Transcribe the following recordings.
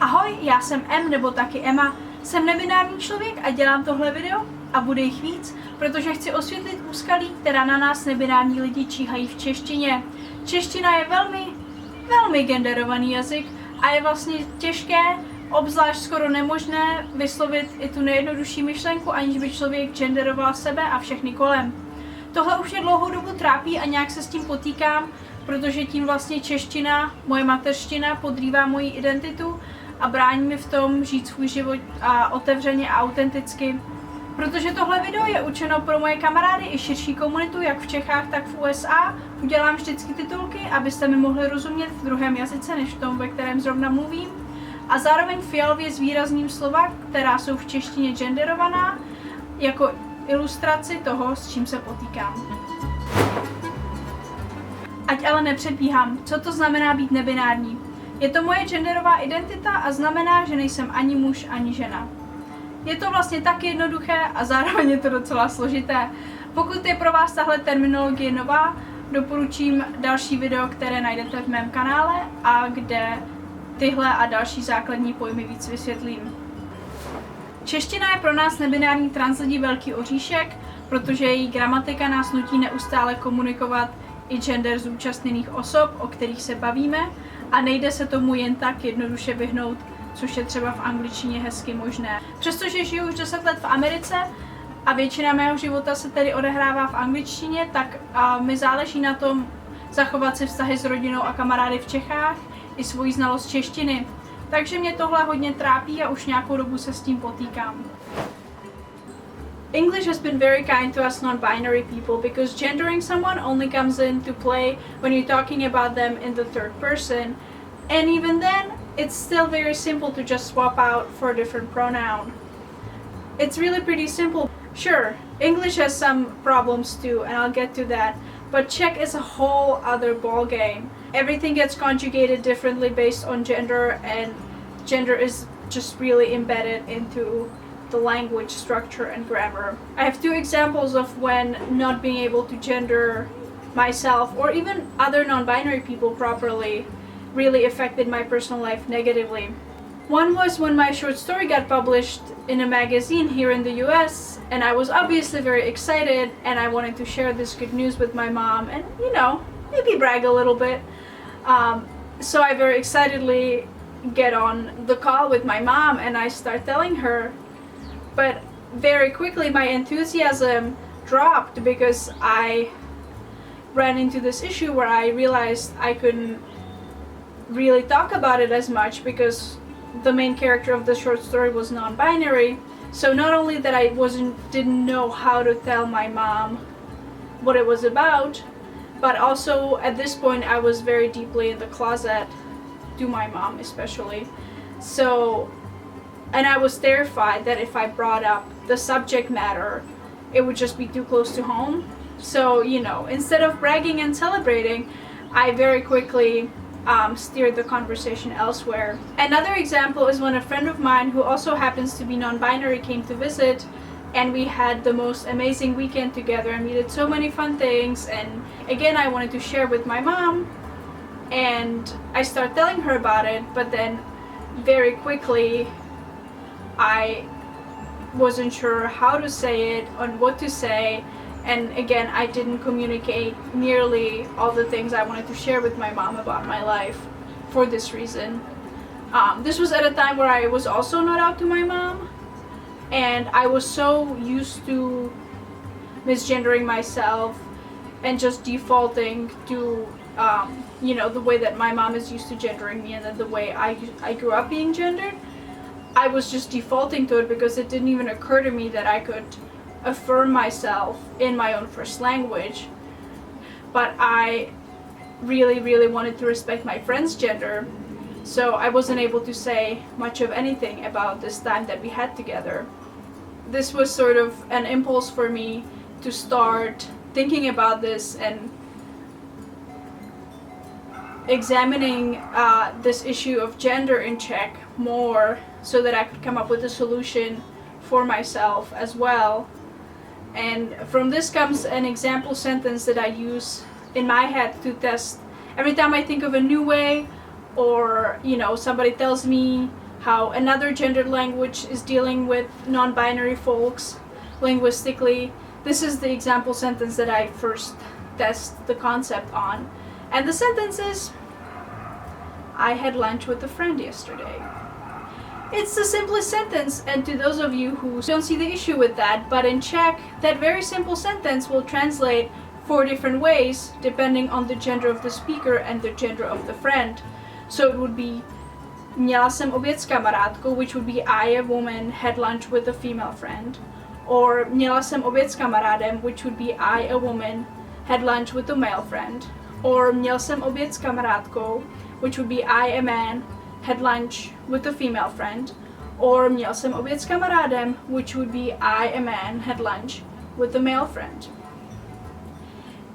Ahoj, já jsem M nebo taky Emma, jsem nebinární člověk a dělám tohle video a bude jich víc, protože chci osvětlit úskalí, která na nás nebinární lidi číhají v češtině. Čeština je velmi genderovaný jazyk a je vlastně těžké, obzvlášť skoro nemožné vyslovit i tu nejjednodušší myšlenku, aniž by člověk genderoval sebe a všechny kolem. Tohle už mě dlouhou dobu trápí a nějak se s tím potýkám, protože tím vlastně čeština, moje mateřština, podrývá moji identitu a brání mi v tom žít svůj život otevřeně a autenticky. Protože tohle video je určeno pro moje kamarády i širší komunitu, jak v Čechách, tak v USA, udělám vždycky titulky, abyste mi mohli rozumět v druhém jazyce, než v tom, ve kterém zrovna mluvím. A zároveň fialově zvýrazním slova, která jsou v češtině genderovaná, jako ilustraci toho, s čím se potýkám. Ať ale nepředbíhám, co to znamená být nebinární. Je to moje genderová identita a znamená, že nejsem ani muž, ani žena. Je to vlastně tak jednoduché a zároveň je to docela složité. Pokud je pro vás tahle terminologie nová, doporučím další video, které najdete v mém kanále a kde tyhle a další základní pojmy víc vysvětlím. Čeština je pro nás nebinární trans lidi velký oříšek, protože její gramatika nás nutí neustále komunikovat i gender zúčastněných osob, o kterých se bavíme, a nejde se tomu jen tak jednoduše vyhnout, což je třeba v angličtině hezky možné. Přestože žiju už 10 let v Americe a většina mého života se tedy odehrává v angličtině, tak mi záleží na tom zachovat si vztahy s rodinou a kamarády v Čechách i svoji znalost češtiny. Takže mě tohle hodně trápí a už nějakou dobu se s tím potýkám. English has been very kind to us non-binary people because gendering someone only comes into play when you're talking about them in the third person. And even then, it's still very simple to just swap out for a different pronoun. It's really pretty simple. Sure, English has some problems too, and I'll get to that, but Czech is a whole other ballgame. Everything gets conjugated differently based on gender, and gender is just really embedded into the language structure and grammar. I have 2 examples of when not being able to gender myself or even other non-binary people properly really affected my personal life negatively. One was when my short story got published in a magazine here in the US, and I was obviously very excited and I wanted to share this good news with my mom and, you know, maybe brag a little bit. So I very excitedly get on the call with my mom and I start telling her, but very quickly my enthusiasm dropped because I ran into this issue where I realized I couldn't really talk about it as much because the main character of the short story was non-binary. So not only that I didn't know how to tell my mom what it was about, but also at this point I was very deeply in the closet, to my mom especially. And I was terrified that if I brought up the subject matter, it would just be too close to home. So, you know, instead of bragging and celebrating, I very quickly steered the conversation elsewhere. Another example is when a friend of mine who also happens to be non-binary came to visit, and we had the most amazing weekend together and we did so many fun things, and again I wanted to share with my mom and I started telling her about it, but then very quickly I wasn't sure how to say it, on what to say, and again I didn't communicate nearly all the things I wanted to share with my mom about my life for this reason. This was at a time where I was also not out to my mom, and I was so used to misgendering myself and just defaulting to you know, the way that my mom is used to gendering me and then the way I grew up being gendered. I was just defaulting to it because it didn't even occur to me that I could affirm myself in my own first language. But I really wanted to respect my friend's gender, so I wasn't able to say much of anything about this time that we had together. This was sort of an impulse for me to start thinking about this and examining this issue of gender in Czech more so that I could come up with a solution for myself as well. And from this comes an example sentence that I use in my head to test every time I think of a new way, or you know, somebody tells me how another gendered language is dealing with non-binary folks linguistically. This is the example sentence that I first test the concept on. And the sentence is, I had lunch with a friend yesterday. It's the simplest sentence, and to those of you who don't see the issue with that, but in Czech, that very simple sentence will translate 4 different ways depending on the gender of the speaker and the gender of the friend. So it would be měla jsem oběd s kamarádkou, which would be I, a woman, had lunch with a female friend. Or měla jsem oběd s kamarádem, which would be I, a woman, had lunch with a male friend. Or měl jsem oběd s kamarádkou, which would be I, a man, had lunch with a female friend. Or měl jsem oběd s kamarádem, which would be I, a man, had lunch with a male friend.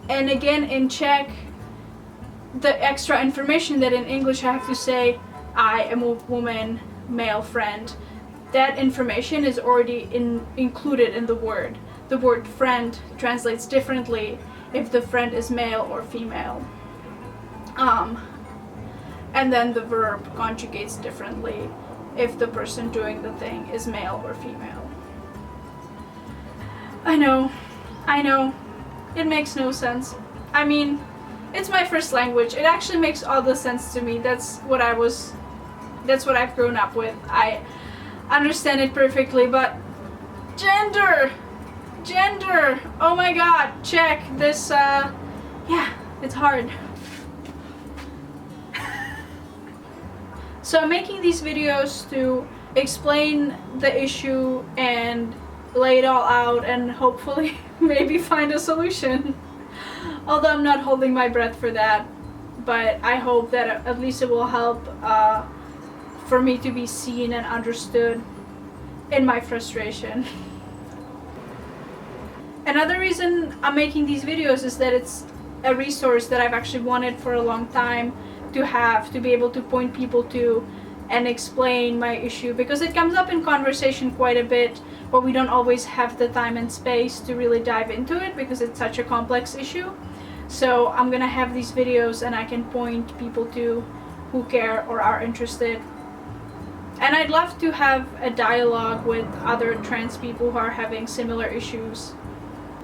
And again, in Czech, the extra information that in English I have to say, I am a woman, male friend, that information is already included in the word. The word friend translates differently if the friend is male or female. And then the verb conjugates differently if the person doing the thing is male or female. I know, it makes no sense. I mean, it's my first language. It actually makes all the sense to me. That's what I've grown up with. I understand it perfectly, but gender, oh my god, Czech, this, yeah, it's hard. So I'm making these videos to explain the issue and lay it all out and hopefully maybe find a solution. Although I'm not holding my breath for that, but I hope that at least it will help for me to be seen and understood in my frustration. Another reason I'm making these videos is that it's a resource that I've actually wanted for a long time to be able to point people to and explain my issue, because it comes up in conversation quite a bit, but we don't always have the time and space to really dive into it because it's such a complex issue. So I'm gonna have these videos and I can point people to who care or are interested. And I'd love to have a dialogue with other trans people who are having similar issues.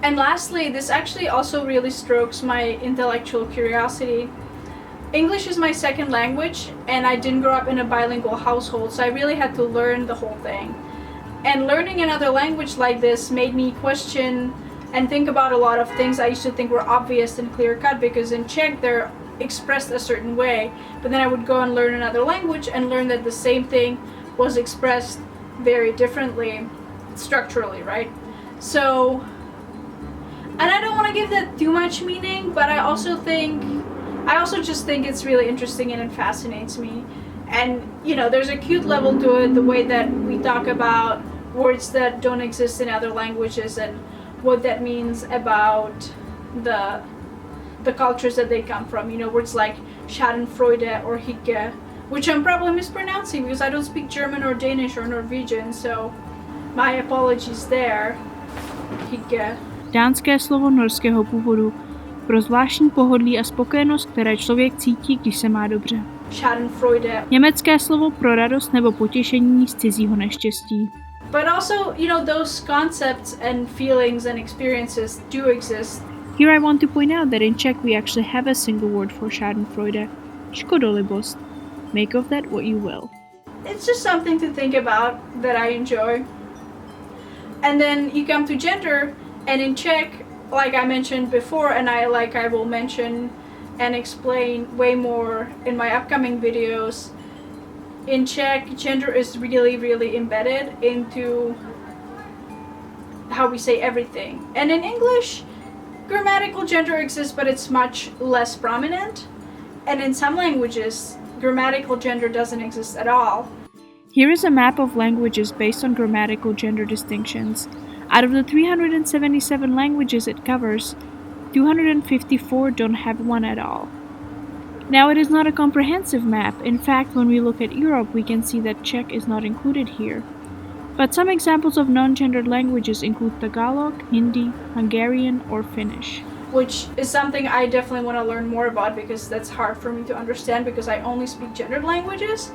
And lastly, this actually also really strokes my intellectual curiosity. English is my second language, and I didn't grow up in a bilingual household, so I really had to learn the whole thing. And learning another language like this made me question and think about a lot of things I used to think were obvious and clear-cut, because in Czech they're expressed a certain way, but then I would go and learn another language and learn that the same thing was expressed very differently, structurally, right? So, and I don't want to give that too much meaning, but I also just think it's really interesting and it fascinates me. And, you know, there's a cute level to it, the way that we talk about words that don't exist in other languages and what that means about the cultures that they come from. You know, words like Schadenfreude or Hygge, which I'm probably mispronouncing because I don't speak German or Danish or Norwegian, so my apologies there. Hygge. Dánské slovo norského původu pro zvláštní pohodlí a spokojenost, které člověk cítí, když se má dobře. Schadenfreude. Německé slovo pro radost nebo potěšení z cizího neštěstí. But also, you know, those concepts and feelings and experiences do exist. Here I want to point out that in Czech we actually have a single word for Schadenfreude. Škodolibost. Make of that what you will. It's just something to think about that I enjoy. And then you come to gender, and in Czech, like I mentioned before, and I will mention and explain way more in my upcoming videos, in Czech, gender is really, really embedded into how we say everything. And in English, grammatical gender exists, but it's much less prominent. And in some languages, grammatical gender doesn't exist at all. Here is a map of languages based on grammatical gender distinctions. Out of the 377 languages it covers, 254 don't have one at all. Now, it is not a comprehensive map. In fact, when we look at Europe, we can see that Czech is not included here. But some examples of non-gendered languages include Tagalog, Hindi, Hungarian, or Finnish. Which is something I definitely want to learn more about, because that's hard for me to understand because I only speak gendered languages.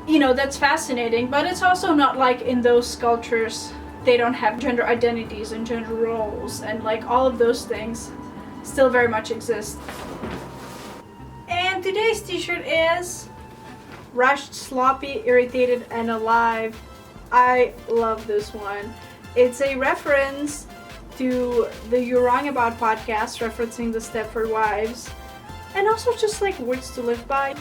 you know, that's fascinating, but it's also not like in those cultures they don't have gender identities and gender roles, and like all of those things still very much exist. And today's t-shirt is rushed, sloppy, irritated, and alive. I love this one. It's a reference to the You're Wrong About podcast, referencing the Stepford Wives, and also just like words to live by.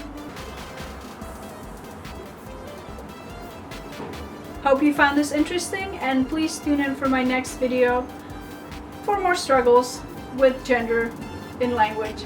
Hope you found this interesting, and please tune in for my next video for more struggles with gender in language.